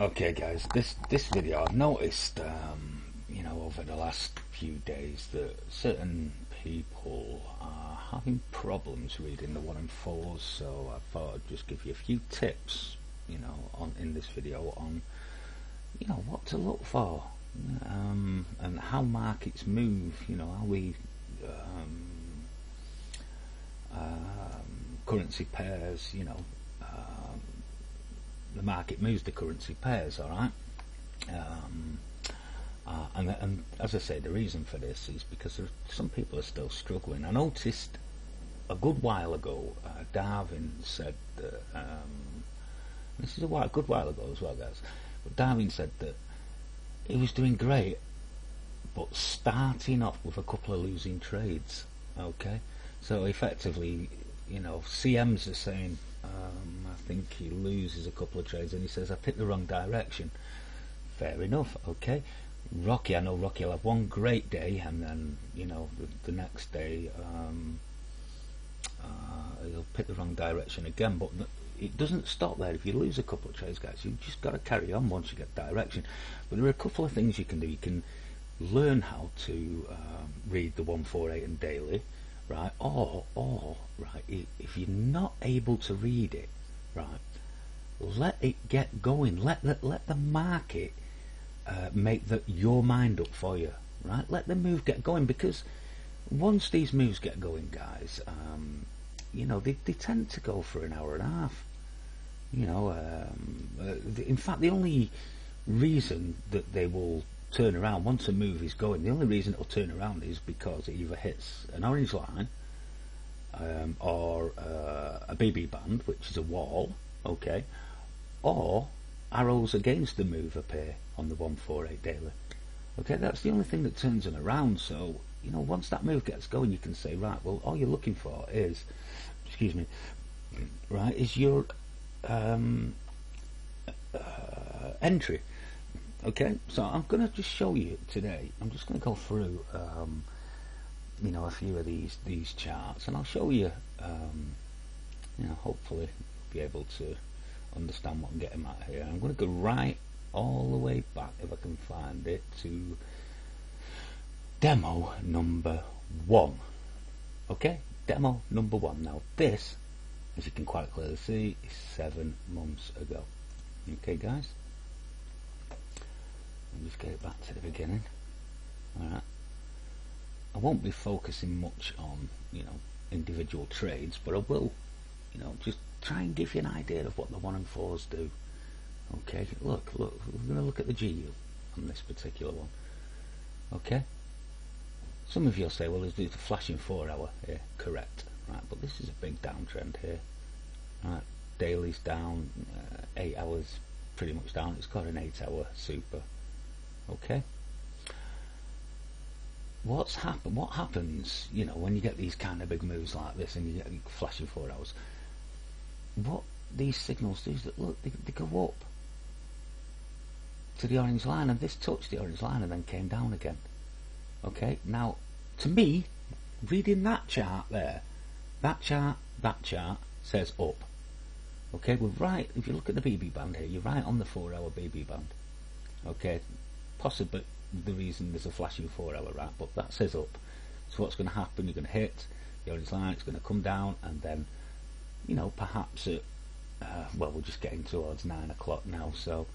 Okay guys, this video I've noticed you know, over the last few days that certain people are having problems reading the 1 and 4's, so I thought I'd just give you a few tips, you know, on in this video on, you know, what to look for, and how markets move, you know, how we currency pairs, you know, the market moves the currency pairs, all right. And as I say, the reason for this is because some people are still struggling. I noticed a good while ago, Darwin said that, this is a good while ago as well, guys, but Darwin said that he was doing great, but starting off with a couple of losing trades. Okay, so effectively, you know, CMs are saying, I think he loses a couple of trades and he says, I picked the wrong direction. Fair enough, okay. Rocky, I know Rocky will have one great day and then, you know, the next day he'll pick the wrong direction again, but it doesn't stop there. If you lose a couple of trades, guys, you've just got to carry on once you get direction. But there are a couple of things you can do. You can learn how to read the 148 and daily, right? Or right, if you're not able to read it, right, let it get going. Let the market make your mind up for you, right? Let the move get going, because once these moves get going, guys, you know, they tend to go for an hour and a half. You know, in fact, the only reason that they will turn around once a move is going, the only reason it will turn around is because it either hits an orange line or a BB band, which is a wall, okay, or arrows against the move appear on the 148 daily. Okay, that's the only thing that turns them around. So, you know, once that move gets going, you can say, right, well, all you're looking for is, excuse me, right, is your entry. Okay, so I'm going to just show you today, I'm just going to go through you know, a few of these charts, and I'll show you, you know, hopefully be able to understand what I'm getting at here. I'm going to go right all the way back, if I can find it, to demo number 1. Okay, demo number 1. Now this, as you can quite clearly see, is 7 months ago. Okay, guys, let me just get it back to the beginning. Alright, I won't be focusing much on, you know, individual trades, but I will, you know, just try and give you an idea of what the 1 and 4's do. Okay, look, we're going to look at the GU on this particular one. Okay, some of you will say, well, is the flashing 4 hour here? Correct, right, but this is a big downtrend here. Right, daily's down, 8 hours pretty much down. It's got an 8 hour super. Okay, what happens, you know, when you get these kind of big moves like this and you get flashing 4 hours? What these signals do is that, look, they go up to the orange line, and this touched the orange line and then came down again. Okay, now to me, reading that chart there, that chart says up. Okay, we're right, if you look at the BB band here, you're right on the 4 hour BB band. Okay, possibly the reason there's a flashing 4 hour, right, but that says up. So what's going to happen, you're going to hit the orange line, it's going to come down, and then, you know, perhaps at well, we're just getting towards 9 o'clock now, so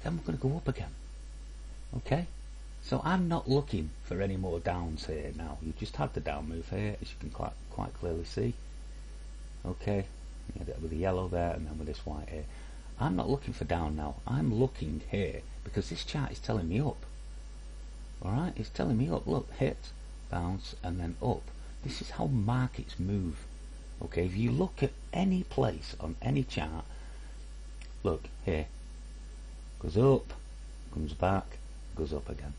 then we're going to go up again. Okay, so I'm not looking for any more downs here now. You just had the down move here, as you can quite clearly see. Okay, you had it with the yellow there, and then with this white here. I'm not looking for down now. I'm looking here because this chart is telling me up. Alright, it's telling me up. Look, hit, bounce, and then up. This is how markets move. Okay, if you look at any place on any chart, look here, goes up, comes back, goes up again.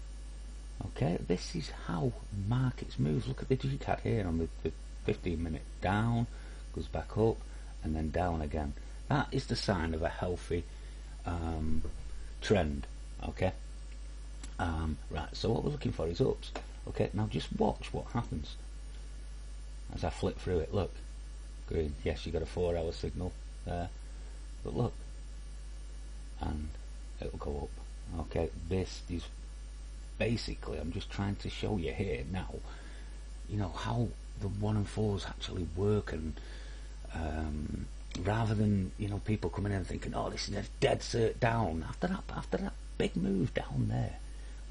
Okay, this is how markets move. Look at the GCAD here on the 15-minute down, goes back up, and then down again. That is the sign of a healthy trend. Okay, right, so what we're looking for is ups. Okay, now just watch what happens as I flip through it. Look, green, yes, you got a 4 hour signal there, but look, Okay, this is basically, I'm just trying to show you here now, you know, how the 1 and 4s actually work, and rather than, you know, people coming in and thinking, oh, this is a dead cert down after that big move down there.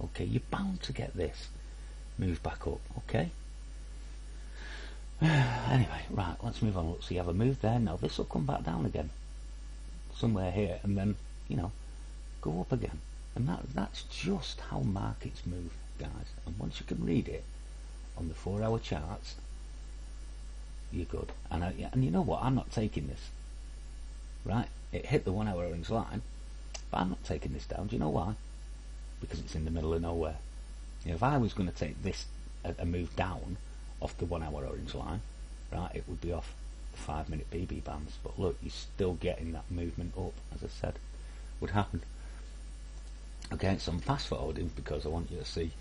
Okay, you're bound to get this move back up. Okay. Anyway, right, let's move on. Look, so you have a move there. Now this will come back down again somewhere here, and then, you know, go up again. And that's just how markets move, guys. And once you can read it on the 4-hour charts, you're good. And you know what? I'm not taking this. Right? It hit the 1-hour orange line, but I'm not taking this down. Do you know why? Because it's in the middle of nowhere. You know, if I was going to take this a move down off the 1-hour orange line, right, it would be off the 5-minute BB bands. But look, you're still getting that movement up, as I said, would happen. Okay, so I'm fast forwarding because I want you to see,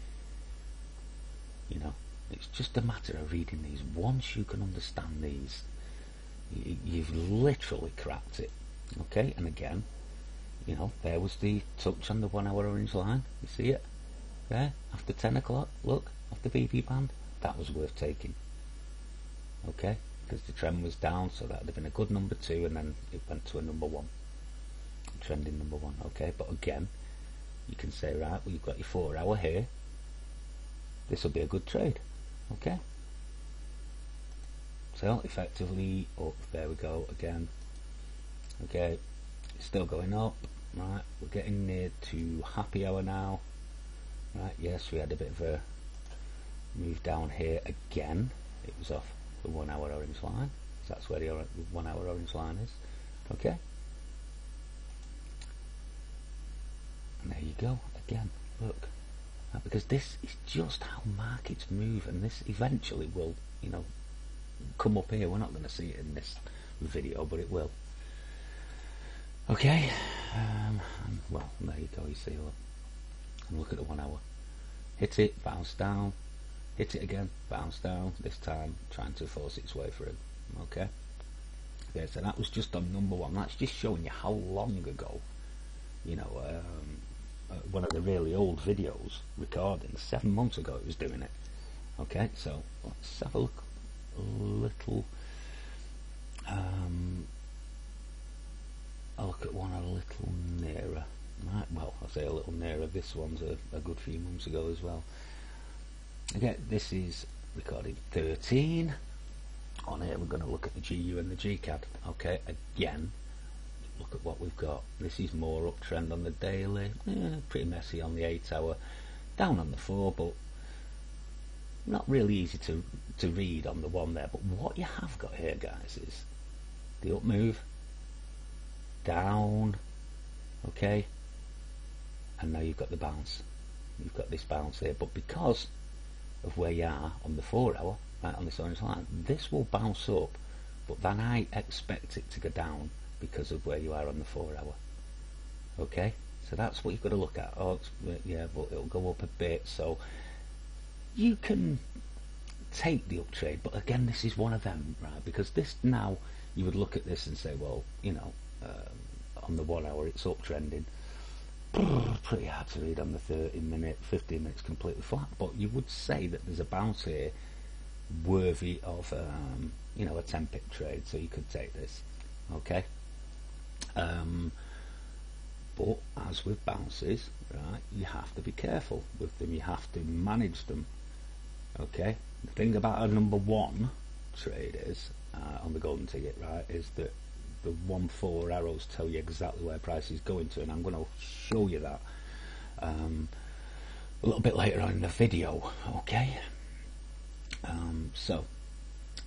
you know, it's just a matter of reading these. Once you can understand these, you've literally cracked it. Okay, and again, you know, there was the touch on the 1-hour orange line. You see it there after 10 o'clock. Look, off the BB band. That was worth taking. Okay, because the trend was down, so that would have been a good number 2, and then it went to a number 1, trending number 1. Okay, but again, you can say, right, well, you've got your 4-hour here. This will be a good trade. Okay, so effectively up. There we go again. Okay, it's still going up. Right, we're getting near to happy hour now. Right, yes, we had a bit of a move down here again. It was off the 1-hour orange line, so that's where the 1-hour orange line is. Okay, and there you go again. Look, because this is just how markets move, and this eventually will, you know, come up here. We're not going to see it in this video, but it will. Okay, well, there you go. You see, look, and look at the 1-hour. Hit it, bounce down, hit it again, bounce down. This time, trying to force its way through. Okay. Okay, so that was just on number 1. That's just showing you how long ago, you know, one of the really old videos recordings, 7 months ago it was doing it. Okay, so let's have a look a little, I'll look at one a little nearer. Right, well, I'll say a little nearer. This one's a good few months ago as well. Okay, this is recording 13. On here we're going to look at the GU and the GCAD. Okay, again, look at what we've got. This is more uptrend on the daily, pretty messy on the 8-hour, down on the 4, but not really easy to read on the 1 there. But what you have got here, guys, is the up move, down, okay, and now you've got the bounce. You've got this bounce here, but because of where you are on the 4-hour, right on this orange line, this will bounce up, but then I expect it to go down because of where you are on the 4-hour. Okay, so that's what you've got to look at. Oh, yeah, but it'll go up a bit, so you can take the up trade, but again, this is one of them, right? Because this, now you would look at this and say, well, you know, on the 1-hour it's uptrending. Pretty hard to read on the 30-minute, 15 minutes completely flat, but you would say that there's a bounce here worthy of, you know, a 10-pip trade, so you could take this. Okay. But as with bounces, right, you have to be careful with them. You have to manage them. Okay. The thing about a number 1 trade is on the golden ticket, right, is that the 1-4 arrows tell you exactly where price is going to, and I'm going to show you that a little bit later on in the video. Okay. So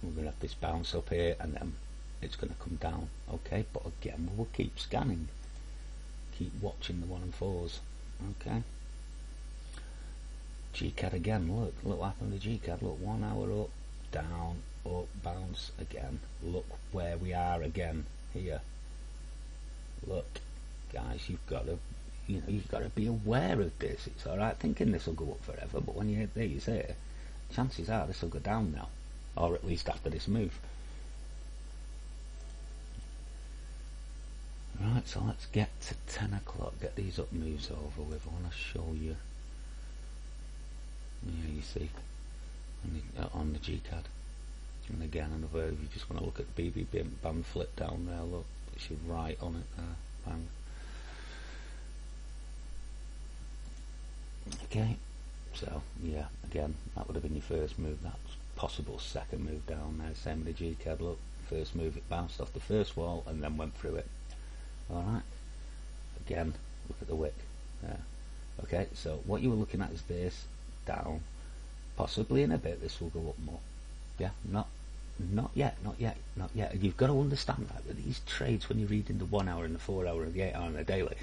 we're going to have this bounce up here, and then it's going to come down. Okay, but again, we'll keep scanning, keep watching the 1 and 4s. Okay. GCAD again. Look what happened to GCAD. Look, 1 hour up, down, up, bounce again. Look where we are again here. Look, guys, you've got to, you know, you've got to be aware of this. It's all right thinking this will go up forever, but when you hit these here, chances are this will go down now, or at least after this move. Right, Right, so let's get to 10 o'clock, get these up moves over with. I want to show you, yeah, you see, on the G-CAD. And again, another, if you just want to look at BB band flip down there, look, it's right on it there, bang. Okay, so yeah, again, that would have been your first move. That's possible second move down there. Same with the G-CAD, look, first move it bounced off the first wall and then went through it. Alright, again, look at the wick there. Okay, so what you were looking at is this, down, possibly in a bit this will go up more. Yeah, not yet. You've got to understand that with these trades, when you're reading the 1 hour and the 4 hour and the 8 hour and the daily,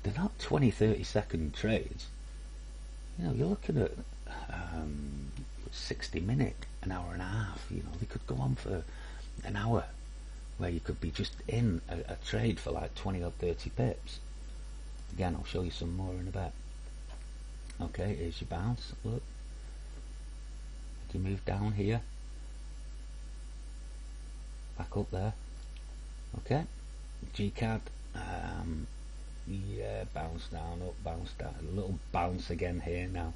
they're not 20-30 second trades. You know, you're looking at 60 minute, an hour and a half. You know, they could go on for an hour, where you could be just in a trade for like 20 or 30 pips. Again, I'll show you some more in a bit. Okay, here's your bounce. Look, you move down here, back up there. Okay, G-CAD, yeah, bounce down, up, bounce down, a little bounce again here now.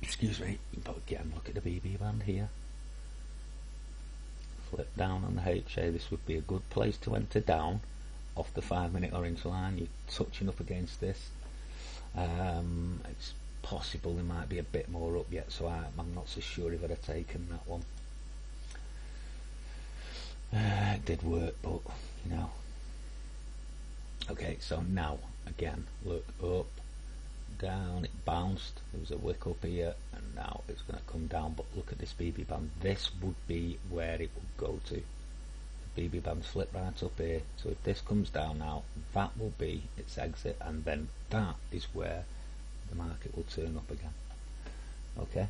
Excuse me, but again, look at the BB band here. Flip down on the HA. This would be a good place to enter down off the 5 minute orange line. You're touching up against this. It's possible there might be a bit more up yet, so I'm not so sure if I'd have taken that one. It did work, but you know. Okay, so now again, look up, down, it bounced, there was a wick up here, and now it's going to come down. But look at this BB band, this would be where it would go to. The BB band's flip right up here, so if this comes down now, that will be its exit, and then that is where the market will turn up again. Okay,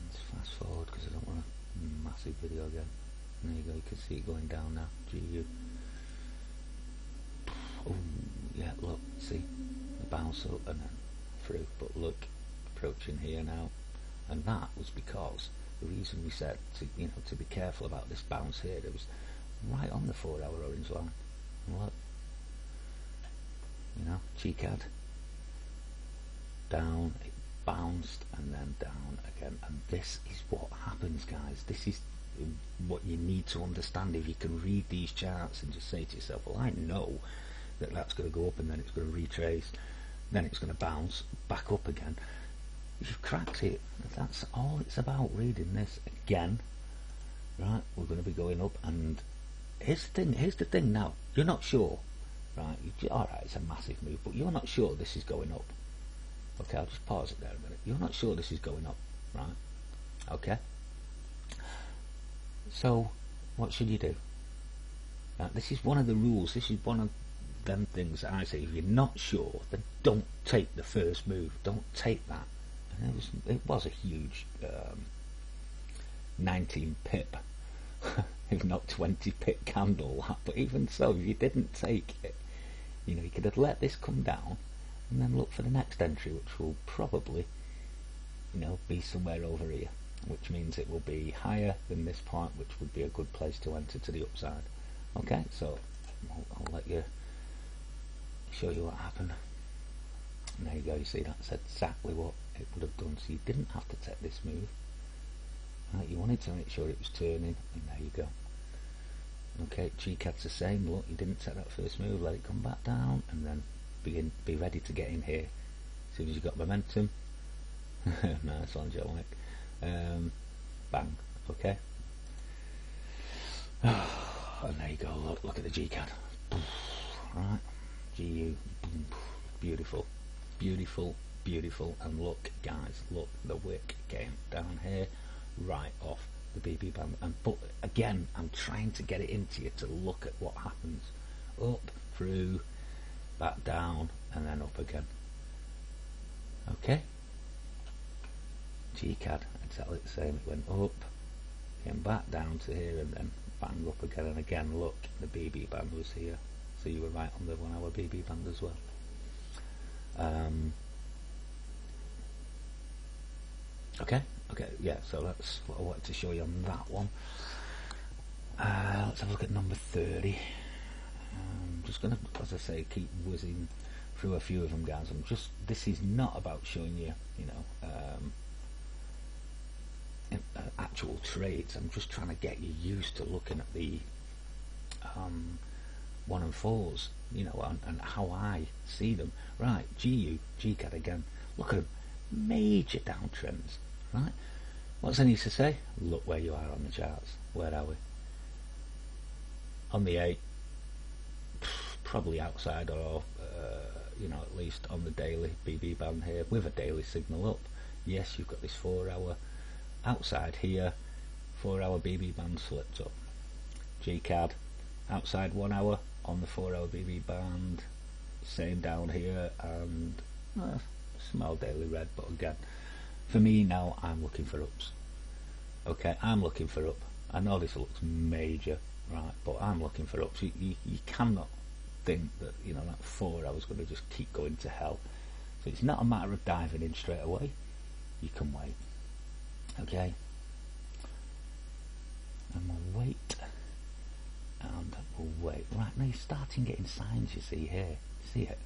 let's fast forward because I don't want a massive video again. There you go, you can see it going down now. GU. Oh yeah, look, see the bounce up and then through, but look, approaching here now, and that was because the reason we said to, you know, to be careful about this bounce here, it was right on the 4 hour orange line. And look, you know, G-CAD down, it bounced and then down again, and this is what happens, guys. This is what you need to understand. If you can read these charts and just say to yourself, well, I know that that's going to go up and then it's going to retrace, then it's going to bounce back up again, you've cracked it. That's all it's about, reading this again. Right, we're going to be going up, and here's the thing now, you're not sure, right? Alright, it's a massive move, but you're not sure this is going up. Okay, I'll just pause it there a minute. You're not sure this is going up, right? Okay, so what should you do? Now, this is one of the rules. This is one of them things that I say, if you're not sure, then don't take the first move. Don't take that. And it was a huge 19 pip if not 20 pip candle, but even so, if you didn't take it, you know, you could have let this come down and then look for the next entry, which will probably, you know, be somewhere over here, which means it will be higher than this point, which would be a good place to enter to the upside. Okay, so I'll let you show you what happened. And there you go, you see, that's exactly what it would have done. So you didn't have to take this move, right? You wanted to make sure it was turning, and there you go. Okay, G-CAD's the same. Look, you didn't take that first move, let it come back down, and then be ready to get in here as soon as you got momentum. Nice one, Joe. Bang. Okay. And there you go. Look at the G-CAD. Right. GU. Beautiful. Beautiful. Beautiful. And look, guys. Look, the wick came down here, right off the BB band. And but again, I'm trying to get it into you to look at what happens. Up, through, back down, and then up again. Okay. G-CAD, exactly the same. It went up, came back down to here, and then bang up again. And again, look, the BB band was here, so you were right on the 1 hour BB band as well. Okay, yeah, so that's what I wanted to show you on that one. let's have a look at number 30. I'm just going to, as I say, keep whizzing through a few of them, guys. This is not about showing you, actual trades. I'm just trying to get you used to looking at the 1 and 4's, and how I see them. Right, GCAD again. Look at them, major downtrends. Right, what's there need to say? Look where you are on the charts. Where are we? On the 8, probably outside, or at least on the daily BB band here, with a daily signal up. Yes, you've got this 4 hour outside here, 4 hour BB band slipped up. GCAD outside 1 hour on the 4 hour BB band, same down here, and small daily red. But again, for me now, I'm looking for ups. Okay, I'm looking for up. I know this looks major, right, but I'm looking for ups. You cannot think that that 4 hours going to just keep going to hell. So it's not a matter of diving in straight away. You can wait. Okay, and we'll wait, and we'll wait. Right, now you're starting getting signs, you see here. See it?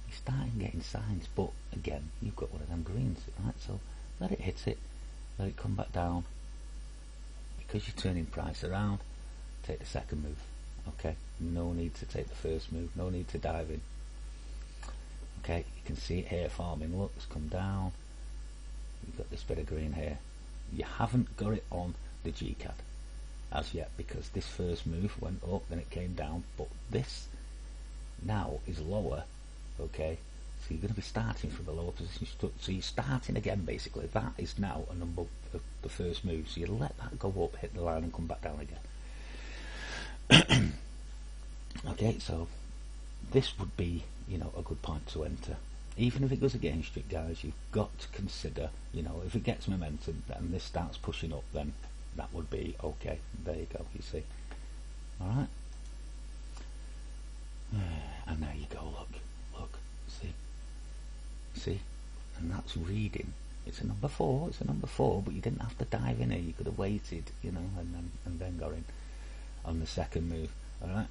You're starting getting signs, but again, you've got one of them greens, right? So let it hit it, let it come back down. Because you're turning price around, take the second move. Okay, no need to take the first move, no need to dive in. Okay, you can see it here forming. Look, it's come down. You've got this bit of green here. You haven't got it on the GCAD as yet, because this first move went up, then it came down, but this now is lower. Okay, so you're going to be starting from a lower position, so you're starting again. Basically, that is now a number of the first move, so you let that go up, hit the line, and come back down again. Okay, so this would be a good point to enter. Even if it goes against it, guys, you've got to consider, if it gets momentum and this starts pushing up, then that would be okay. There you go, you see. Alright. And there you go, look, see, and that's reading. It's a number 4, but you didn't have to dive in here. You could have waited, and then got in on the second move. Alright.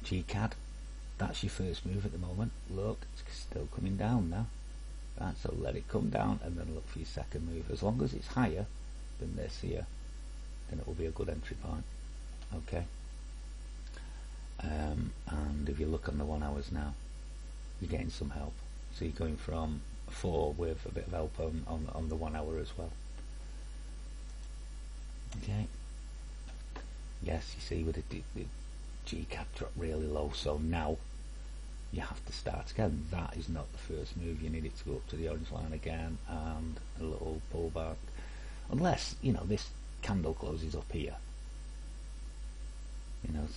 GCAD. That's your first move at the moment. Look, it's still coming down now. Right, so let it come down and then look for your second move. As long as it's higher than this here, then it will be a good entry point. Okay. And if you look on the 1 hours now, you're getting some help. So you're going from 4 with a bit of help on the 1 hour as well. Okay. Yes, you see with the GCAD dropped really low, so now you have to start again. That is not the first move. You need it to go up to the orange line again and a little pullback, unless this candle closes up here,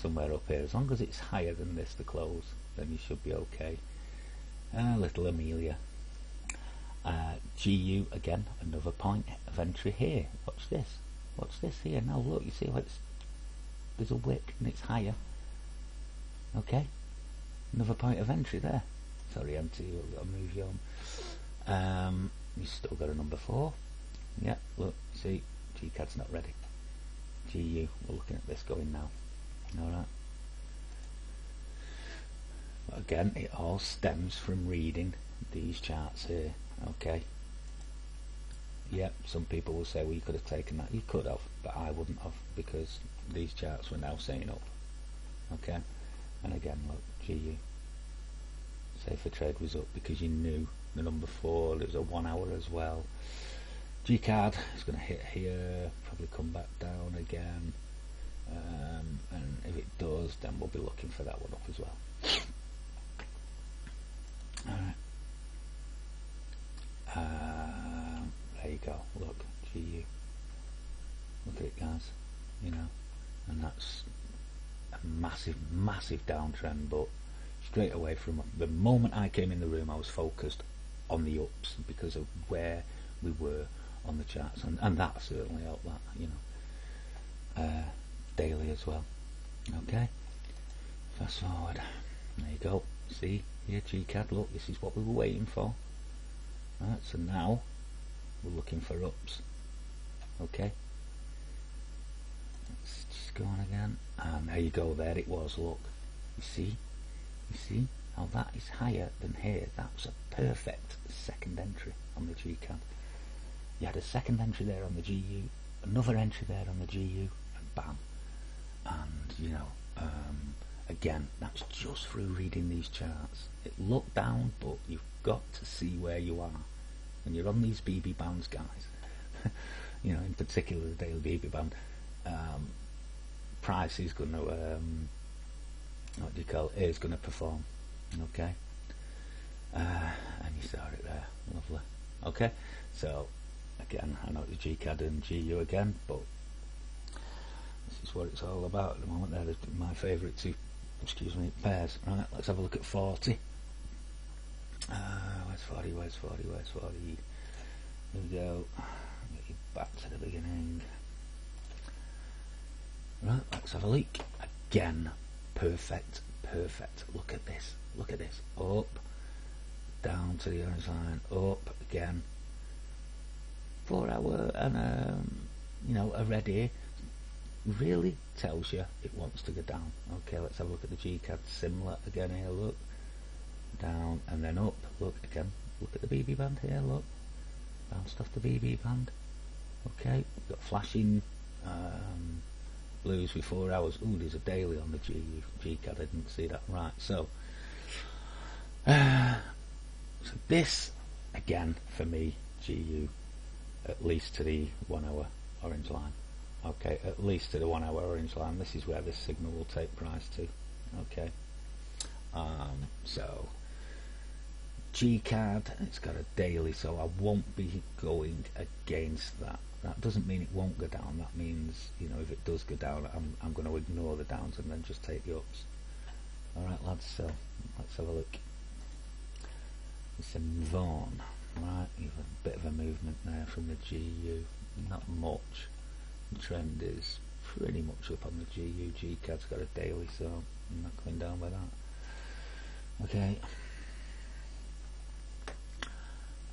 somewhere up here. As long as it's higher than this to close, then you should be okay. Little Amelia. GU again, another point of entry here. Watch this here. Now look, you see how there's a wick and it's higher. Okay, another point of entry there. Sorry, empty. I'll move you on. You still got a number 4. Yeah, look, see, GCAD's not ready. GU, we're looking at this going now. Alright. But again, it all stems from reading these charts here. Okay. Yeah, some people will say, well, you could have taken that. You could have, but I wouldn't have, because these charts were now saying up. Okay. And again, look, GU, safer trade was up because you knew the number 4. There was a 1 hour as well. GCAD is going to hit here, probably come back down again, and if it does, then we'll be looking for that one up as well. Alright, there you go. Look, GU, look at it, guys. And that's a massive downtrend, but straight away from the moment I came in the room, I was focused on the ups because of where we were on the charts, and that certainly helped that, daily as well. Okay, fast forward. There you go. See here, GCAD. Look, this is what we were waiting for. Right, so now we're looking for ups. Okay. go on again, and there you go, there it was, look, you see how that is higher than here. That was a perfect second entry on the GCAD. You had a second entry there on the GU, another entry there on the GU, and bam. And you know, again, that's just through reading these charts. It looked down, but you've got to see where you are when you're on these BB bands, guys. You know, in particular the daily BB band, price is going to what do you call it, is going to perform. Okay, and you saw it there, lovely. Okay, so again, I know it's GCAD and GU again, but this is what it's all about at the moment. They're my favourite two, excuse me, pairs. Right, let's have a look at 40. Where's 40? Where's 40? Where's 40? Here we go. Get you back to the beginning. Right, let's have a look. Again, perfect. Look at this. Look at this. Up, down to the orange line, up again. 4 hour and you know, a red here really tells you it wants to go down. Okay, let's have a look at the GCAD. Similar again here. Look, down and then up. Look again. Look at the BB band here. Look, bounced off the BB band. Okay, we've got flashing blues with 4 hours. Ooh, there's a daily on the GCAD. I didn't see that. Right, so so this again for me, GU, at least to the 1 hour orange line. Okay, at least to the 1 hour orange line. This is where this signal will take price to. Okay, so GCAD, it's got a daily, so I won't be going against that. That doesn't mean it won't go down. That means, you know, if it does go down, I'm going to ignore the downs and then just take the ups. Alright lads, so let's have a look. It's a Vaughan, right? You've a bit of a movement there from the GU, not much. The trend is pretty much up on the GU. GCAD's got a daily, so I'm not going down by that. Okay.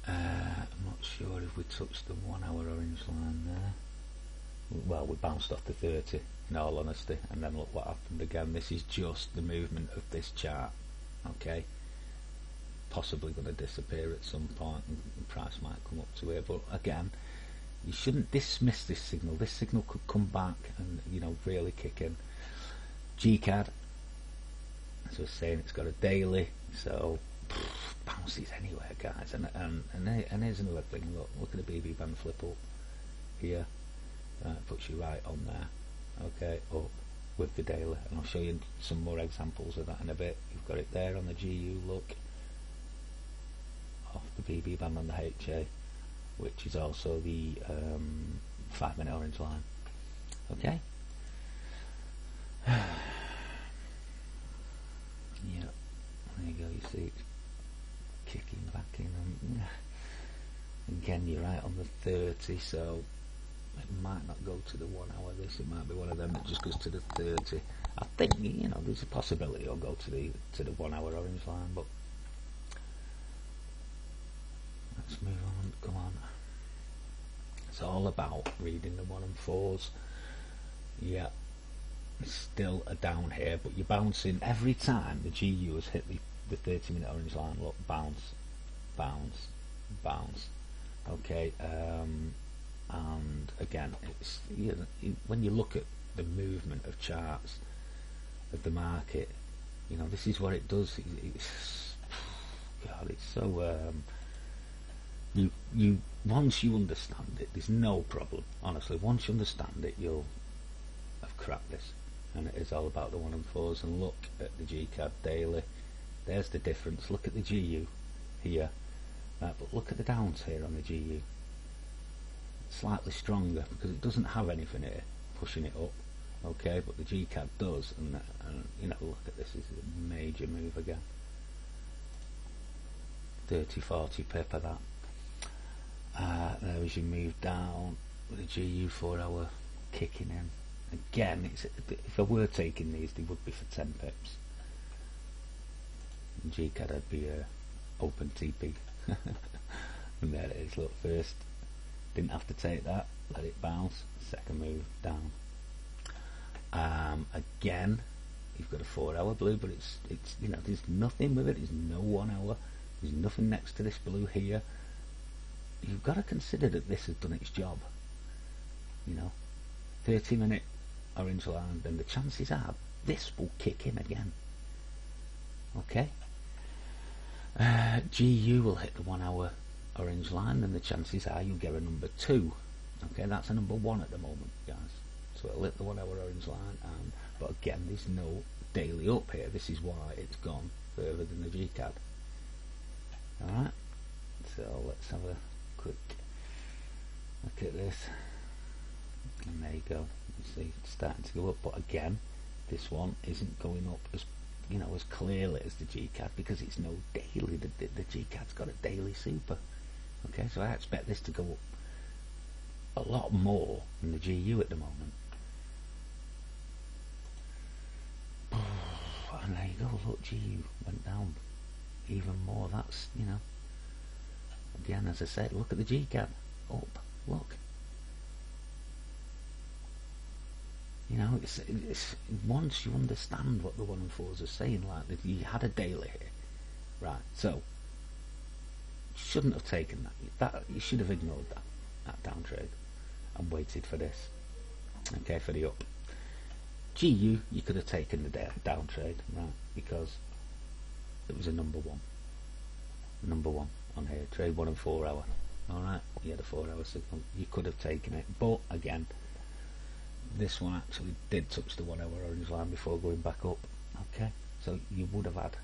I'm not sure if we touched the 1 hour orange line there. Well, we bounced off the 30 in all honesty, and then look what happened again. This is just the movement of this chart. Okay, possibly going to disappear at some point and the price might come up to here, but again, you shouldn't dismiss this signal. This signal could come back and, you know, really kick in. GCAD, as I was saying, it's got a daily, so bounces anywhere, guys. And here's another thing. Look at the BB band flip up here. Puts you right on there. Okay, up with the daily, and I'll show you some more examples of that in a bit. You've got it there on the GU. Look, off the BB band on the HA, which is also the 5 minute orange line. Okay. Yeah, there you go. You see it's kicking back in. Again, you're right on the 30, so it might not go to the 1 hour. This, it might be one of them that just goes to the 30. I think, you know, there's a possibility it'll go to the 1 hour orange line, but let's move on. Come on. It's all about reading the 1 and 4's. Yeah, it's still a down here, but you're bouncing every time the GU has hit the 30 minute orange line. Look, bounce, bounce, bounce. Okay, and again, it's, you know, when you look at the movement of charts of the market, you know, this is what it does. It's God, it's so you once you understand it, there's no problem. Honestly, once you understand it, you'll have cracked this. And it is all about the 1 and 4's. And look at the GCAD daily. There's the difference. Look at the GU here, but look at the downs here on the GU. Slightly stronger because it doesn't have anything here pushing it up. Okay, but the GCAD does, and you know, look at this. This is a major move again. 30-40 pip of that. There was your move down with the GU 4 hour kicking in. Again, it's, if I were taking these, they would be for 10 pips. In GCAD, I'd be open TP. And there it is. Look, first, didn't have to take that. Let it bounce. Second move down. Again, you've got a 4 hour blue, but it's you know, there's nothing with it. There's no 1 hour. There's nothing next to this blue here. You've got to consider that this has done its job. You know, 30-minute orange line, then the chances are this will kick in again. Okay. GU will hit the 1 hour orange line, and the chances are you'll get a number 2. Okay, that's a number 1 at the moment, guys. So it'll hit the 1 hour orange line, but again, there's no daily up here. This is why it's gone further than the GCAD. Alright, so let's have a quick look at this. And there you go. You see it's starting to go up, but again, this one isn't going up as, you know, as clearly as the GCAD because it's no daily. The GCAD's got a daily super. Okay, so I expect this to go up a lot more than the GU at the moment. And there you go, look, GU went down even more. That's, you know, again, as I said, look at the GCAD up, look. You know, it's once you understand what the 1 and 4s are saying, like that you had a daily here, right? So shouldn't have taken that. You should have ignored that down trade and waited for this. Okay, for the up. GU, you could have taken the down trade, right? Because it was a number 1. Number 1 on here. Trade 1 and 4 hour. All right, you had a 4 hour signal. You could have taken it, but again, this one actually did touch the 1 hour orange line before going back up. Okay, so you would have had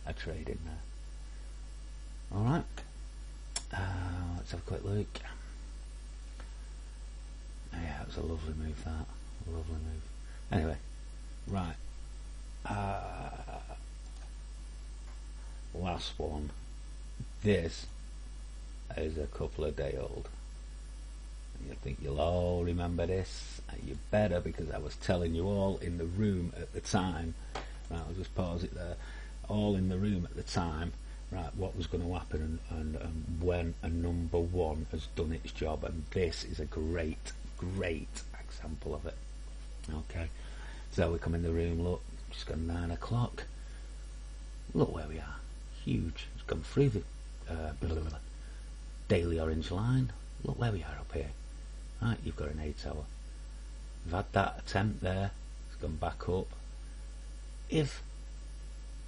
a trade in there. Alright, let's have a quick look. Yeah, it was a lovely move, that. A lovely move. Anyway, right. Last one. This is a couple of day old. You think you'll all remember this? You better, because I was telling you all in the room at the time. Right, I'll just pause it there. All in the room at the time, right, what was going to happen and when a number 1 has done its job, and this is a great example of it. Okay, so we come in the room, look, just gone 9 o'clock. Look where we are. Huge. It's gone through the daily orange line. Look where we are up here. Right, you've got an 8 hour. You've had that attempt there. It's gone back up. If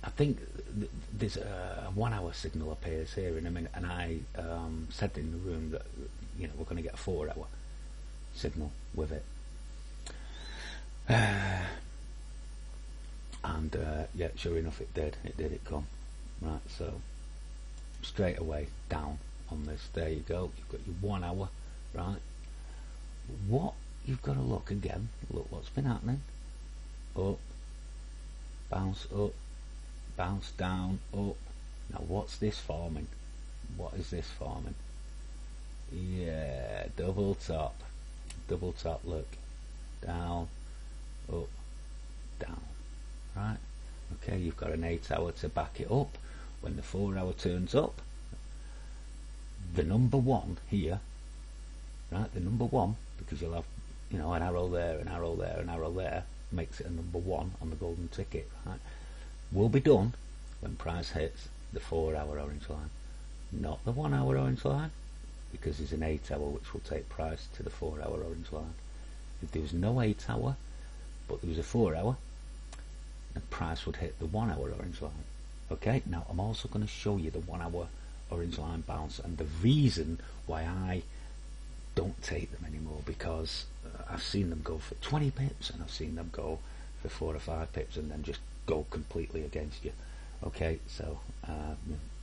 I think there's a 1 hour signal appears here in a minute, and I said in the room that, you know, we're going to get a 4 hour signal with it. And yeah, sure enough, it did. It come. Right, so straight away down on this. There you go. You've got your 1 hour, right? What you've got to look again. Look what's been happening. Up, bounce up, bounce down, up. Now what's this forming? What is this forming? Yeah, double top. Double top, look. Down, up, down. Right? Okay, you've got an 8 hour to back it up. When the 4 hour turns up, the number 1 here, right, the number 1, because you'll have, you know, an arrow there, an arrow there, an arrow there, makes it a number 1 on the golden ticket, right, will be done when price hits the 4 hour orange line, not the 1 hour orange line, because there's an 8 hour which will take price to the 4 hour orange line. If there was no 8 hour, but there was a 4 hour, the price would hit the 1 hour orange line. Okay, now I'm also going to show you the 1 hour orange line bounce, and the reason why I don't take them anymore, because I've seen them go for 20 pips and I've seen them go for 4 or 5 pips and then just go completely against you. Okay, so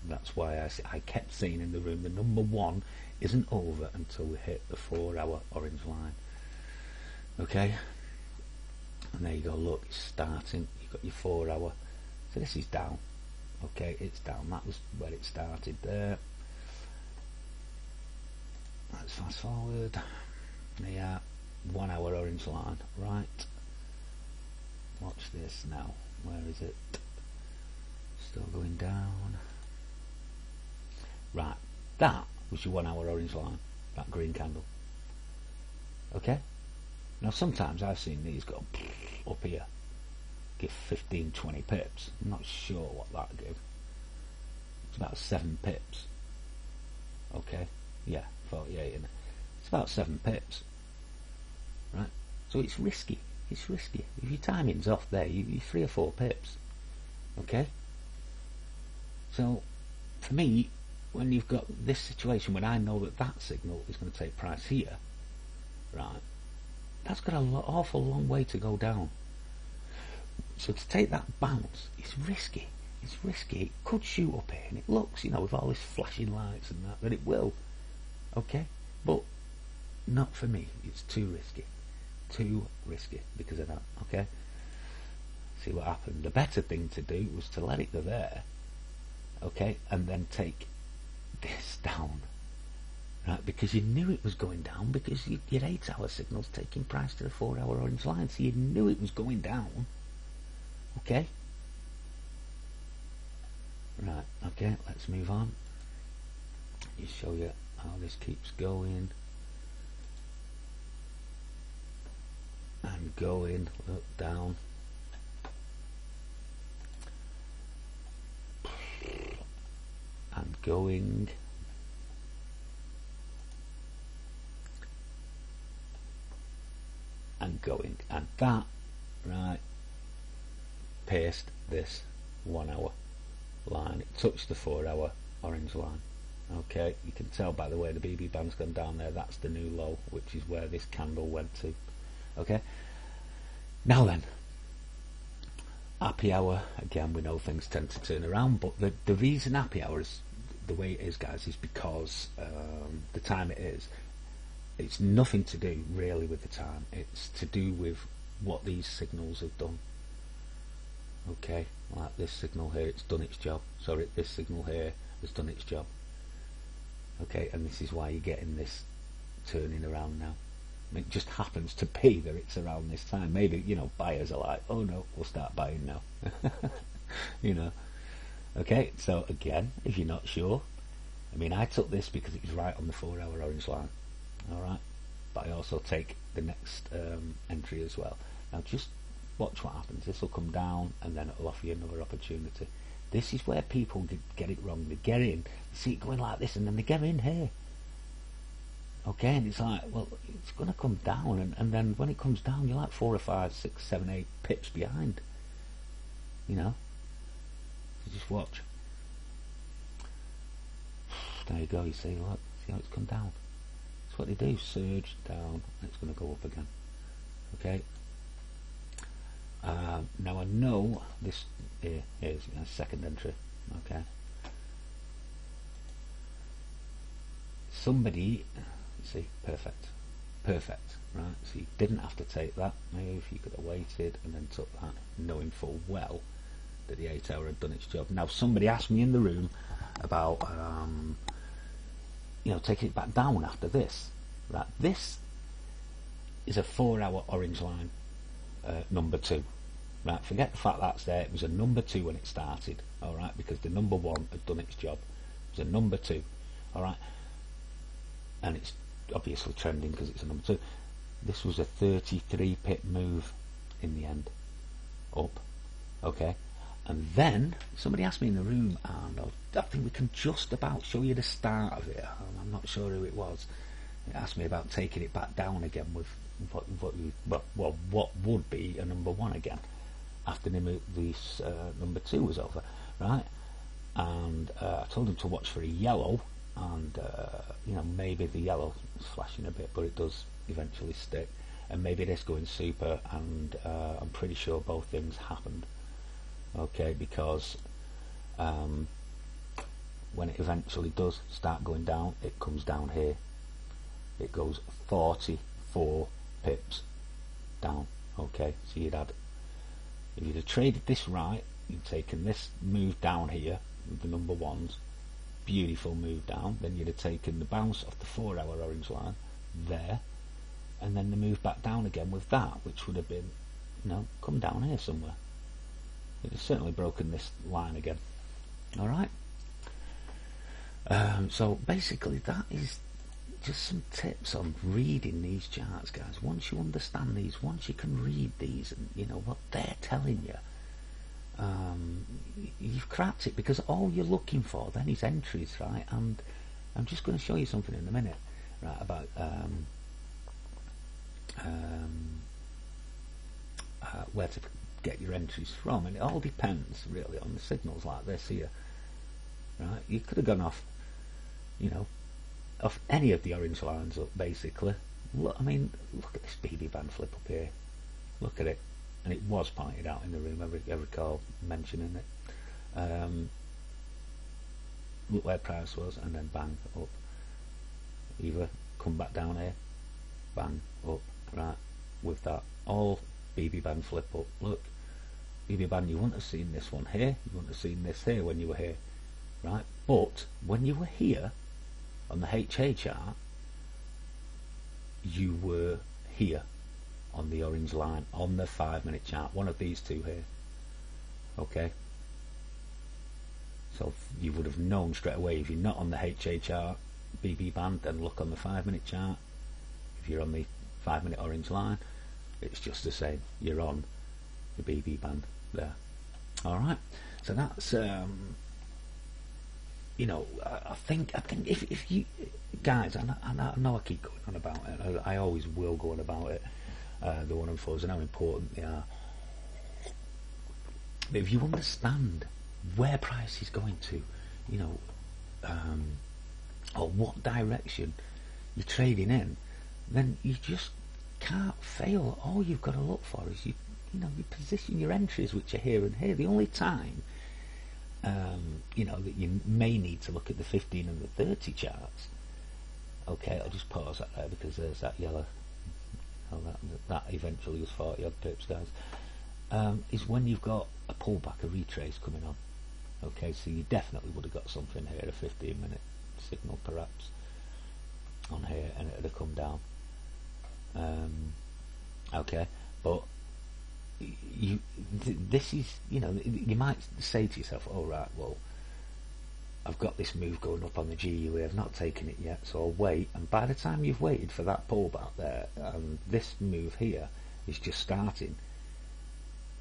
that's why I kept saying in the room the number 1 isn't over until we hit the 4 hour orange line. Okay, and there you go, look, it's starting. You've got your 4 hour, so this is down. Okay, it's down. That was where it started there. Let's fast forward. Yeah, 1 hour orange line. Right. Watch this now. Where is it? Still going down. Right. That was your 1 hour orange line. That green candle. Okay? Now sometimes I've seen these go up here. give 15-20 pips. I'm not sure what that give. It's about 7 pips. Okay, yeah, 48 in it. It's about 7 pips, right? So it's risky. It's risky. If your timing's off there, you're 3 or 4 pips. Okay. So for me, when you've got this situation, when I know that that signal is going to take price here, right? That's got an awful long way to go down. So to take that bounce, it's risky. It's risky. It could shoot up here, and it looks, you know, with all this flashing lights and that it will. Okay, but not for me. It's too risky. Too risky because of that. Okay. See what happened. The better thing to do was to let it go there. Okay, and then take this down. Right, because you knew it was going down, because your 8-hour signal's taking price to the 4-hour orange line, so you knew it was going down. Okay? Right, okay, let's move on. Just show you how this keeps going. And going, look down. And going. And going, and that, right, pierced this 1-hour line. It touched the 4-hour orange line. Okay, you can tell by the way the BB band's gone down there. That's the new low, which is where this candle went to. Okay, now then, happy hour again. We know things tend to turn around, but the reason happy hour is the way it is, guys, is because the time it is. It's nothing to do really with the time. It's to do with what these signals have done. Okay, like this signal here, it's done its job. Sorry, this signal here has done its job. Okay, and this is why you're getting this turning around now. It just happens to be that it's around this time. Maybe, you know, buyers are like, oh no, we'll start buying now. You know. Okay, so again, if you're not sure, I mean, I took this because it was right on the 4-hour orange line. Alright, but I also take the next entry as well. Now just watch what happens. This will come down and then it'll offer you another opportunity. This is where people get it wrong. They get in, see it going like this, and then they get in here. Okay, and it's like, well, it's going to come down, and then when it comes down, you're like 4 or 5, 6, 7, 8 pips behind. You know? So just watch. There you go, you see, look, see how it's come down. What they do, surge down, and it's going to go up again. Okay. Now I know this here is a second entry. Okay. Somebody, see, perfect, right? So you didn't have to take that move. You could have waited and then took that, knowing full well that the 8-hour had done its job. Now somebody asked me in the room about. You know, taking it back down after this. Right, this is a 4-hour orange line, number 2. Right, forget the fact that's there. It was a number 2 when it started. All right, because the number 1 had done its job. It was a number 2. All right, and it's obviously trending because it's a number 2. This was a 33 pip move in the end, up. Okay. And then somebody asked me in the room, and I think we can just about show you the start of it. I'm not sure who it was. It asked me about taking it back down again with what would be a number 1 again after this number 2 was over, right? And I told him to watch for a yellow, and you know, maybe the yellow is flashing a bit, but it does eventually stick, and maybe this going super, and I'm pretty sure both things happened. Okay, because when it eventually does start going down, it comes down here. It goes 44 pips down. Okay, so you'd had, if you'd have traded this right, you'd taken this move down here with the number 1s, beautiful move down, then you'd have taken the bounce off the 4-hour orange line there, and then the move back down again with that, which would have been, you know, come down here somewhere. It has certainly broken this line again. Alright, so basically that is just some tips on reading these charts, guys. Once you understand these, once you can read these and you know what they're telling you, you've cracked it, because all you're looking for then is entries, right? And I'm just going to show you something in a minute, right, about where to get your entries from, and it all depends really on the signals like this here, right? You could have gone off, you know, off any of the orange lines up, basically. Look, I mean, look at this BB band flip up here. Look at it, and it was pointed out in the room. I recall mentioning it. Look where price was, and then bang up. Either come back down here, bang up, right? With that, all BB band flip up. Look, BB band. You wouldn't have seen this one here. You wouldn't have seen this here when you were here, right? But when you were here on the HA chart, you were here on the orange line on the 5-minute chart, one of these two here. Okay, so you would have known straight away. If you're not on the HA chart BB band, then look on the 5-minute chart. If you're on the 5-minute orange line, it's just the same. You're on the BB band there. All right, so that's you know, I think if you guys, and I know I keep going on about it, I always will go on about it, the 1 and 4s and how important they are. But if you understand where price is going to, you know, or what direction you're trading in, then you just can't fail. All you've got to look for is you know, you position your entries, which are here and here. The only time you know, that you may need to look at the 15 and the 30 charts. Okay, I'll just pause that there because there's that yellow. Oh, that eventually was 40 odd pips, guys. Is when you've got a pullback, a retrace coming on. Okay, so you definitely would have got something here, a 15-minute signal perhaps on here, and it would have come down. Okay, but this is, you know, you might say to yourself, oh right, well, I've got this move going up on the GUE, I've not taken it yet, so I'll wait. And by the time you've waited for that pullback there, and this move here is just starting,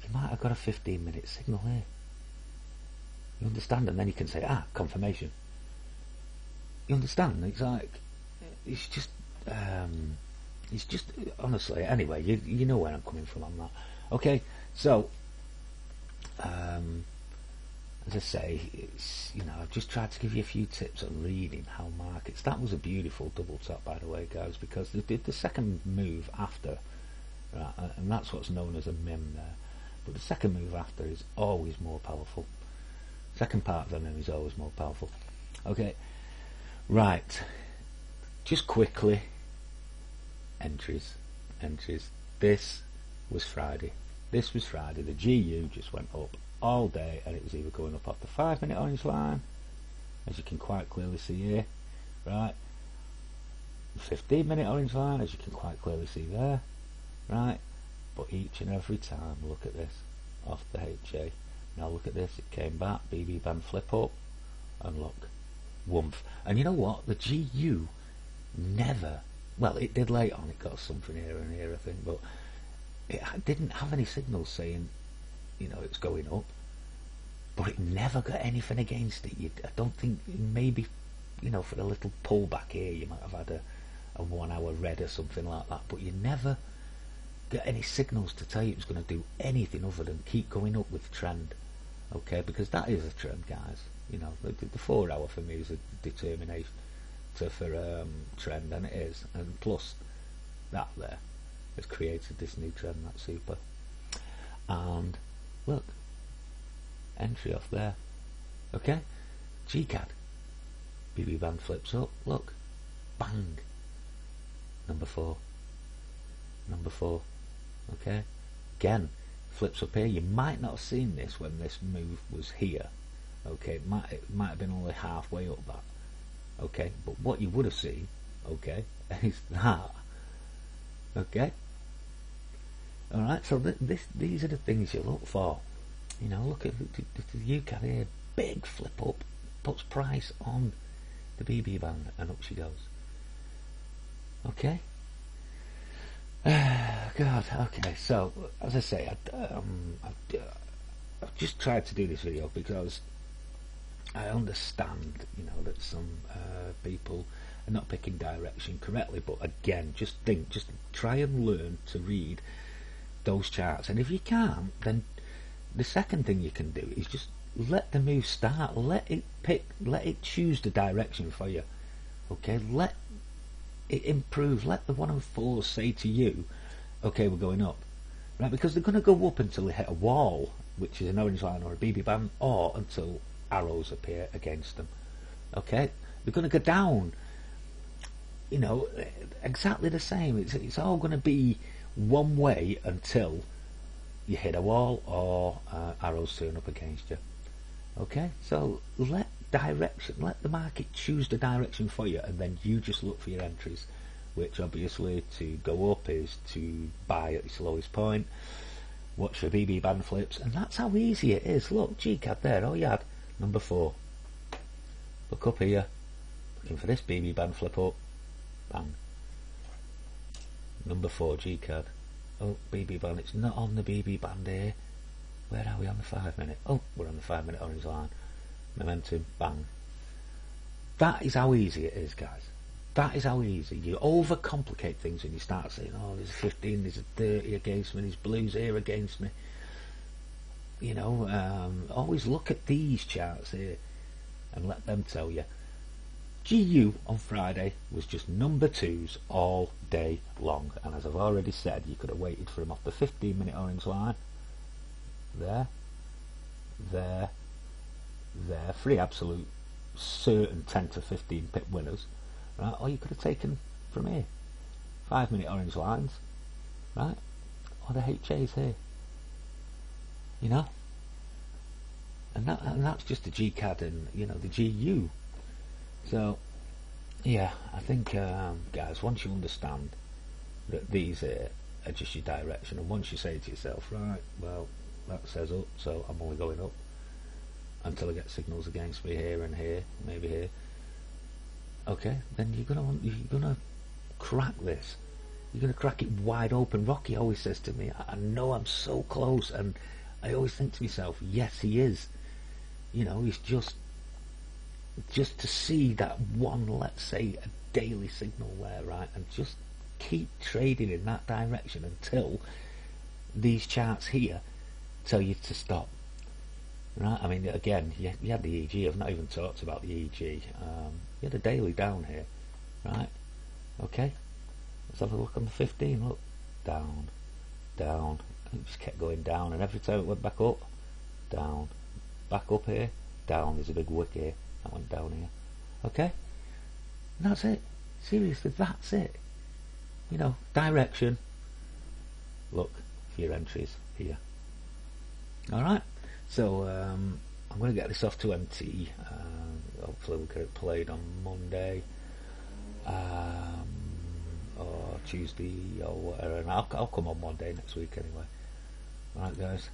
you might have got a 15-minute signal here. You understand? And then you can say, confirmation. You understand? It's like, it's just honestly, anyway, you know where I'm coming from on that. Okay, so as I say, it's, you know, I've just tried to give you a few tips on reading how markets. That was a beautiful double top, by the way, guys, because they did the second move after, right, and that's what's known as a mim there. But the second move after is always more powerful. Second part of the mim is always more powerful. Okay, right. Just quickly, entries. This was Friday. This was Friday. The GU just went up all day, and it was either going up off the 5-minute orange line, as you can quite clearly see here, right? 15-minute orange line, as you can quite clearly see there, right? But each and every time, look at this, off the HA. Now look at this, it came back, BB band flip up, and look, woomph. And you know what? The GU never, well, it did late on, it got something here and here, I think, but it didn't have any signals saying, you know, it's going up, but it never got anything against it. I don't think, maybe, you know, for a little pullback here, you might have had a 1 hour red or something like that, but you never got any signals to tell you it was going to do anything other than keep going up with trend. Okay, because that is a trend, guys. You know, the 4 hour for me is a determination for trend, and it is, and plus that there has created this new trend. That's super. And look, entry off there. Okay, GCAD, BB band flips up. Look, bang. Number four. Okay, again flips up here. You might not have seen this when this move was here. Okay, it might have been only halfway up that. Okay, but what you would have seen, okay, is that. Okay. All right. So these are the things you look for. You know, look at the UCAD here. Big flip up, puts price on the BB band, and up she goes. Okay. God. Okay. So as I say, I've just tried to do this video because I understand, you know, that some people are not picking direction correctly, but again, just try and learn to read those charts, and if you can't, then the second thing you can do is just let the move start, let it choose the direction for you. Okay, let it improve, let the 104s say to you, okay, we're going up, right? Because they're going to go up until they hit a wall, which is an orange line or a BB band, or until arrows appear against them. Okay, they're going to go down, you know, exactly the same. It's all going to be one way until you hit a wall or arrows turn up against you. Okay, so let the market choose the direction for you, and then you just look for your entries, which obviously to go up is to buy at its lowest point, watch for BB band flips, and that's how easy it is. Look, GCAD there, all you had, number 4. Look up here, looking for this BB band flip up, bang. Number 4, GCAD. Oh, BB band, it's not on the BB band here. Where are we on the 5 minute? Oh, we're on the 5 minute orange line. Momentum, bang. That is how easy it is, guys. That is how easy. You overcomplicate things when you start saying, oh, there's a 15, there's a 30 against me, there's blues here against me. You know, always look at these charts here and let them tell you. GU on Friday was just number 2s all day long, and as I've already said, you could have waited for him off the 15 minute orange line. There, 3 absolute certain 10 to 15 pip winners, right? Or you could have taken from here 5 minute orange lines, right? Or the HAs here, you know, and that's just the GCAD and, you know, the GU. So yeah, I think guys, once you understand that these are just your direction, and once you say to yourself, right, well, that says up, so I'm only going up until I get signals against me here and here, maybe here. Okay, then you're gonna crack this. You're gonna crack it wide open. Rocky always says to me, I know I'm so close, and I always think to myself, yes, he is. You know, he's just to see that one, let's say, a daily signal there, right, and just keep trading in that direction until these charts here tell you to stop, right? I mean, again, you had the EG. I've not even talked about the EG. You had a daily down here, right? Okay, let's have a look on the 15. Look, down, down, and it just kept going down, and every time it went back up, down, back up here, down. There's a big wick here that went down here. Okay, and that's it. Seriously, that's it. You know, direction. Look for your entries here. Alright, so I'm going to get this off to MT. Hopefully we'll get it played on Monday or Tuesday or whatever, and I'll come on Monday next week anyway. Alright guys,